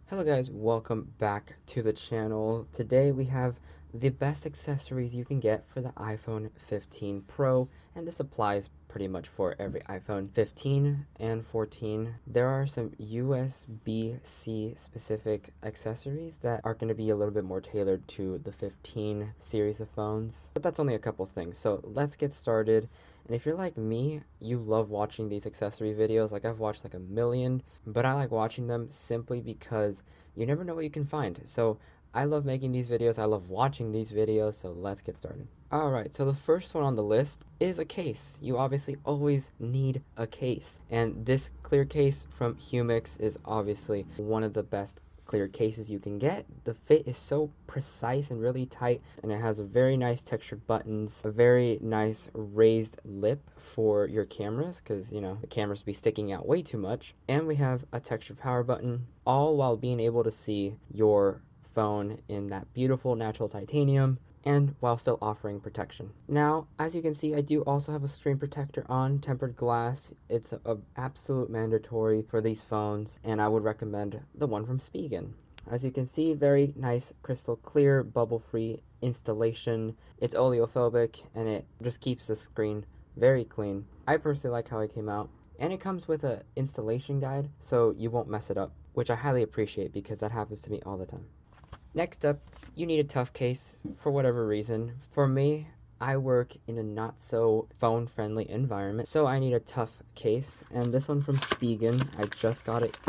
Hello guys, welcome back to the channel. Today we have the best accessories you can get for the iPhone 15 Pro, and this applies pretty much for every iPhone 15 and 14. There are some USB-C specific accessories that are going to be a little bit more tailored to the 15 series of phones, but that's only a couple things. So let's get started. And if you're like me, you love watching these accessory videos. Like I've watched like a million, but I like watching them simply because you never know what you can find. So I love making these videos. I love watching these videos. So let's get started. Alright, so the first one on the list is a case. You obviously always need a case. And this clear case from Humix is obviously one of the best clear cases you can get. The fit is so precise and really tight, and it has a very nice textured buttons, a very nice raised lip for your cameras, because the cameras be sticking out way too much. And we have a textured power button, all while being able to see your phone in that beautiful natural titanium, and while still offering protection. Now, as you can see, I do also have a screen protector on, tempered glass. It's a absolute mandatory for these phones, and I would recommend the one from Spigen. As you can see, very nice crystal clear, bubble-free installation. It's oleophobic, and it just keeps the screen very clean. I personally like how it came out, and it comes with an installation guide, so you won't mess it up, which I highly appreciate because that happens to me all the time. Next up, you need a tough case for whatever reason. For me, I work in a not so phone friendly environment, so I need a tough case. And this one from Spigen, I just got it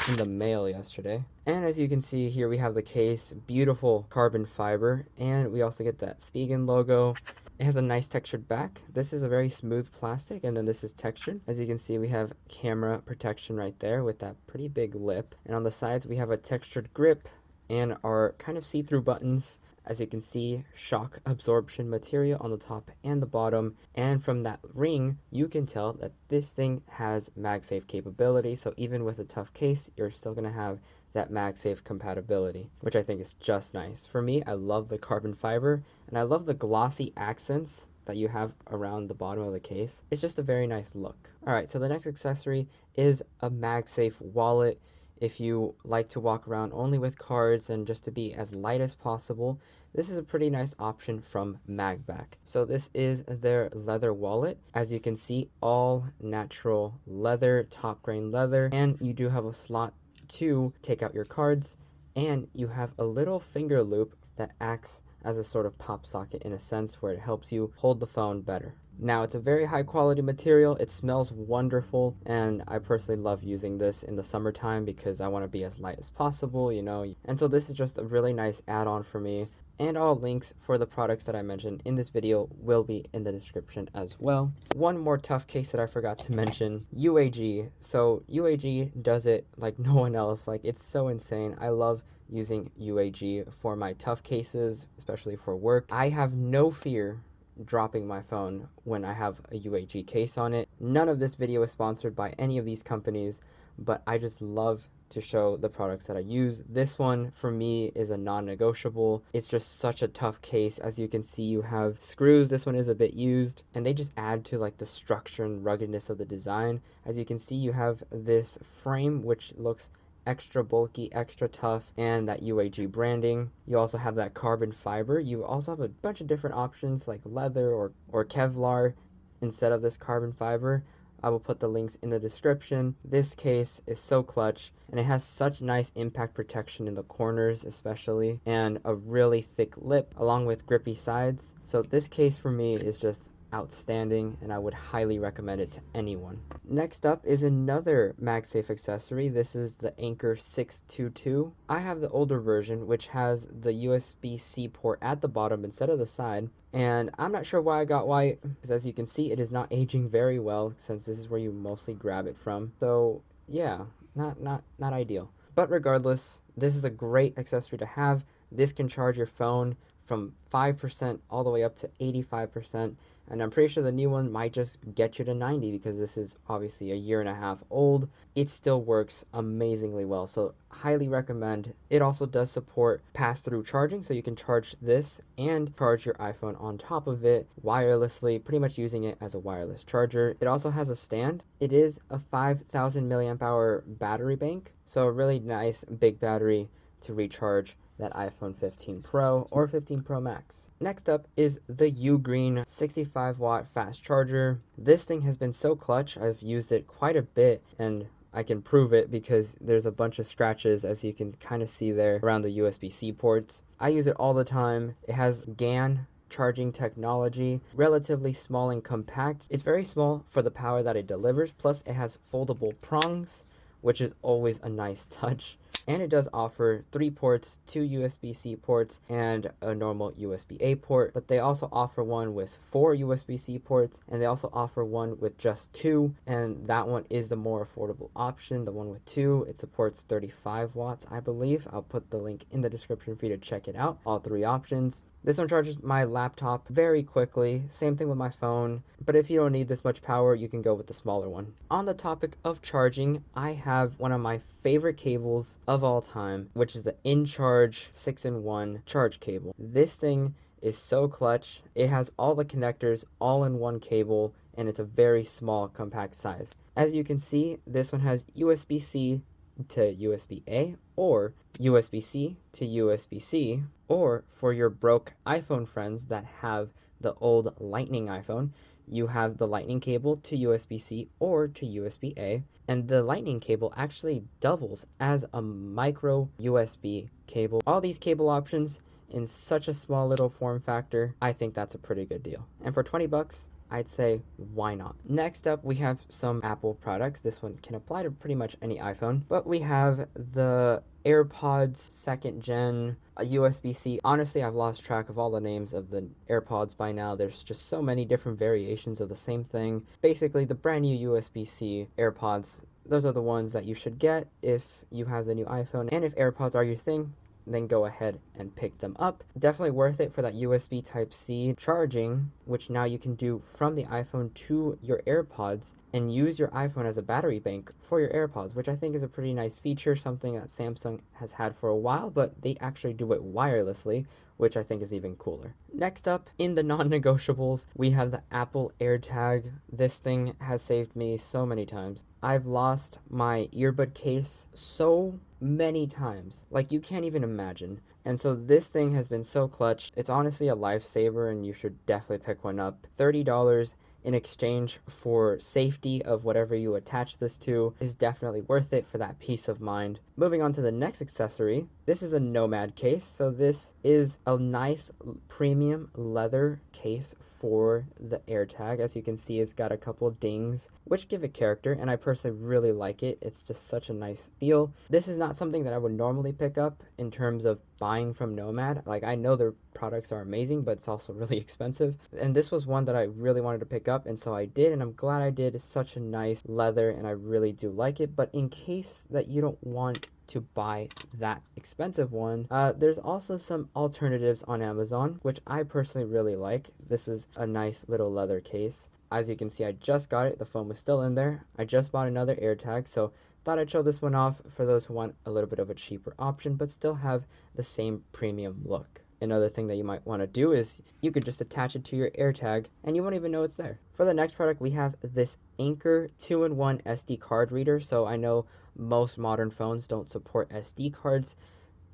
in the mail yesterday. And as you can see here, we have the case, beautiful carbon fiber, and we also get that Spigen logo. It has a nice textured back. This is a very smooth plastic, and then this is textured. As you can see, we have camera protection right there with that pretty big lip. And on the sides, we have a textured grip and our kind of see-through buttons. As you can see, shock absorption material on the top and the bottom. And from that ring, you can tell that this thing has MagSafe capability. So even with a tough case, you're still gonna have that MagSafe compatibility, which I think is just nice. For me, I love the carbon fiber, and I love the glossy accents that you have around the bottom of the case. It's just a very nice look. All right, so the next accessory is a MagSafe wallet. If you like to walk around only with cards and just to be as light as possible, this is a pretty nice option from MagBack. So this is their leather wallet. As you can see, all natural leather, top grain leather, and you do have a slot to take out your cards, and you have a little finger loop that acts as a sort of pop socket in a sense, where it helps you hold the phone better. Now, it's a very high quality material. It smells wonderful, and I personally love using this in the summertime because I want to be as light as possible, And so this is just a really nice add-on for me. And all links for the products that I mentioned in this video will be in the description as well. One more tough case that I forgot to mention, UAG. So UAG does it like no one else. Like, it's so insane. I love using UAG for my tough cases, especially for work. I have no fear dropping my phone when I have a UAG case on it. None of this video is sponsored by any of these companies, but I just love to show the products that I use. This one for me is a non-negotiable. It's just such a tough case. As you can see, you have screws. This one is a bit used, and they just add to like the structure and ruggedness of the design. As you can see, you have this frame which looks extra bulky, extra tough, and that UAG branding. You also have that carbon fiber. You also have a bunch of different options like leather or Kevlar instead of this carbon fiber. I will put the links in the description. This case is so clutch, and it has such nice impact protection in the corners especially, and a really thick lip along with grippy sides. So this case for me is just outstanding, and I would highly recommend it to anyone. Next up is another MagSafe accessory. This is the Anchor 622. I have the older version, which has the USB-C port at the bottom instead of the side, and I'm not sure why I got white, because as you can see, it is not aging very well since this is where you mostly grab it from. So yeah, not ideal. But regardless, this is a great accessory to have. This can charge your phone from 5% all the way up to 85%. and I'm pretty sure the new one might just get you to 90 because this is obviously a year and a half old. It still works amazingly well, so highly recommend. It also does support pass-through charging, so you can charge this and charge your iPhone on top of it wirelessly, pretty much using it as a wireless charger. It also has a stand. It is a 5,000 milliamp hour battery bank, so a really nice big battery to recharge that iPhone 15 Pro or 15 Pro Max. Next up is the Ugreen 65 watt fast charger. This thing has been so clutch. I've used it quite a bit, and I can prove it because there's a bunch of scratches, as you can kind of see there, around the USB-C ports. I use it all the time. It has GaN charging technology, relatively small and compact. It's very small for the power that it delivers, plus it has foldable prongs, which is always a nice touch. And it does offer 3 ports, 2 USB-C ports, and a normal USB-A port. But they also offer one with 4 USB-C ports, and they also offer one with just 2. And that one is the more affordable option. The one with 2, it supports 35 watts, I believe. I'll put the link in the description for you to check it out. All 3 options. This one charges my laptop very quickly, same thing with my phone, but if you don't need this much power, you can go with the smaller one. On the topic of charging, I have one of my favorite cables of all time, which is the InCharge 6-in-1 charge cable. This thing is so clutch. It has all the connectors all in one cable, and it's a very small, compact size. As you can see, this one has USB-C to USB-A, or USB-C to USB-C, or for your broke iPhone friends that have the old Lightning iPhone, you have the Lightning cable to USB-C or to USB-A, and the Lightning cable actually doubles as a micro USB cable. All these cable options in such a small little form factor, I think that's a pretty good deal. And for 20 bucks, I'd say, why not? Next up, we have some Apple products. This one can apply to pretty much any iPhone, but we have the AirPods 2nd gen, a USB-C. Honestly, I've lost track of all the names of the AirPods by now. There's just so many different variations of the same thing. Basically, the brand new USB-C AirPods, those are the ones that you should get if you have the new iPhone. And if AirPods are your thing, then go ahead and pick them up. Definitely worth it for that USB Type-C charging, which now you can do from the iPhone to your AirPods and use your iPhone as a battery bank for your AirPods, which I think is a pretty nice feature, something that Samsung has had for a while, but they actually do it wirelessly, which I think is even cooler. Next up, in the non-negotiables, we have the Apple AirTag. This thing has saved me so many times. I've lost my earbud case so many times, like you can't even imagine. And so this thing has been so clutch. It's honestly a lifesaver, and you should definitely pick one up. $30 in exchange for safety of whatever you attach this to is definitely worth it for that peace of mind. Moving on to the next accessory, this is a Nomad case. So this is a nice premium leather case for the AirTag. As you can see, it's got a couple dings, which give it character, and I personally really like it. It's just such a nice feel. This is not something that I would normally pick up in terms of buying from Nomad. Like, I know their products are amazing, but it's also really expensive. And this was one that I really wanted to pick up, and so I did, and I'm glad I did. It's such a nice leather, and I really do like it. But in case that you don't want to buy that expensive one, there's also some alternatives on Amazon, which I personally really like. This is a nice little leather case. As you can see, I just got it. The phone was still in there. I just bought another AirTag, so thought I'd show this one off for those who want a little bit of a cheaper option, but still have the same premium look. Another thing that you might want to do is you could just attach it to your AirTag and you won't even know it's there. For the next product, we have this Anker 2-in-1 SD card reader. So I know most modern phones don't support SD cards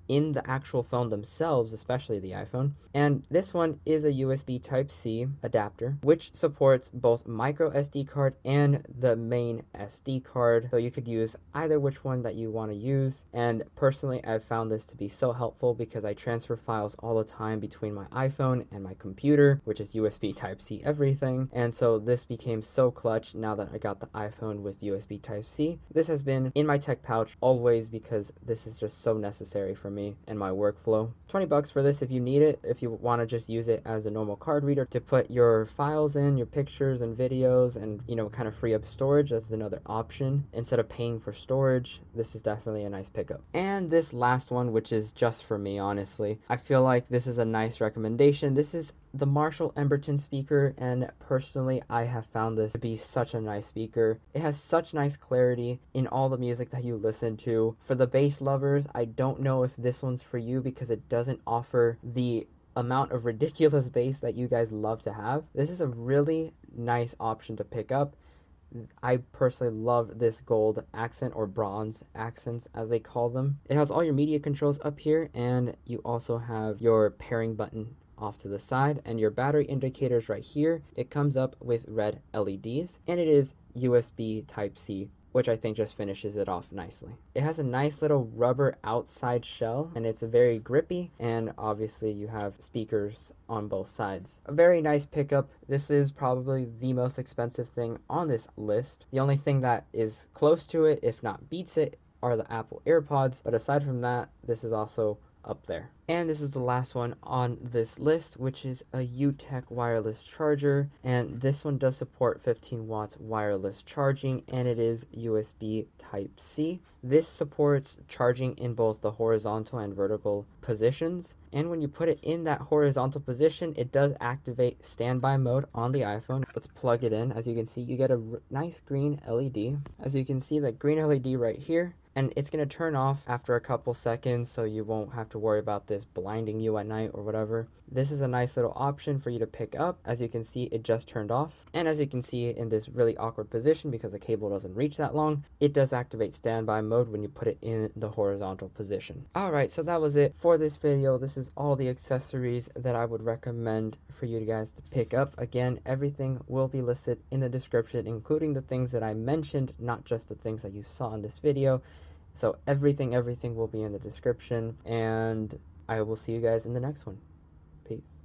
in the actual phone themselves, especially the iPhone. And this one is a USB Type-C adapter, which supports both micro SD card and the main SD card. So you could use either which one that you want to use. And personally, I've found this to be so helpful because I transfer files all the time between my iPhone and my computer, which is USB Type-C everything. And so this became so clutch now that I got the iPhone with USB Type-C. This has been in my tech pouch always because this is just so necessary for me and my workflow. 20 bucks for this if you need it. If you want to just use it as a normal card reader to put your files in, your pictures and videos, and kind of free up storage, that's another option. Instead of paying for storage, this is definitely a nice pickup. And this last one, which is just for me, honestly, I feel like this is a nice recommendation. This is the Marshall Emberton speaker, and personally I have found this to be such a nice speaker. It has such nice clarity in all the music that you listen to. For the bass lovers, I don't know if this one's for you because it doesn't offer the amount of ridiculous bass that you guys love to have. This is a really nice option to pick up. I personally love this gold accent, or bronze accents as they call them. It has all your media controls up here, and you also have your pairing button off to the side and your battery indicators right here. It comes up with red LEDs, and it is USB Type-C, which I think just finishes it off nicely. It has a nice little rubber outside shell, and it's very grippy, and obviously you have speakers on both sides. A very nice pickup. This is probably the most expensive thing on this list. The only thing that is close to it, if not beats it, are the Apple AirPods, but aside from that, this is also up there. And this is the last one on this list, which is a UTech wireless charger, and this one does support 15 watts wireless charging, and it is USB Type-C. This supports charging in both the horizontal and vertical positions, and when you put it in that horizontal position, it does activate standby mode on the iPhone. Let's plug it in. As you can see, you get a nice green LED. As you can see, that green LED right here, and it's going to turn off after a couple seconds, so you won't have to worry about this blinding you at night or whatever. This is a nice little option for you to pick up. As you can see, it just turned off, and as you can see in this really awkward position because the cable doesn't reach that long, it does activate standby mode when you put it in the horizontal position. Alright, so that was it for this video. This is all the accessories that I would recommend for you guys to pick up. Again, everything will be listed in the description, including the things that I mentioned, not just the things that you saw in this video. So everything will be in the description, and I will see you guys in the next one. Peace.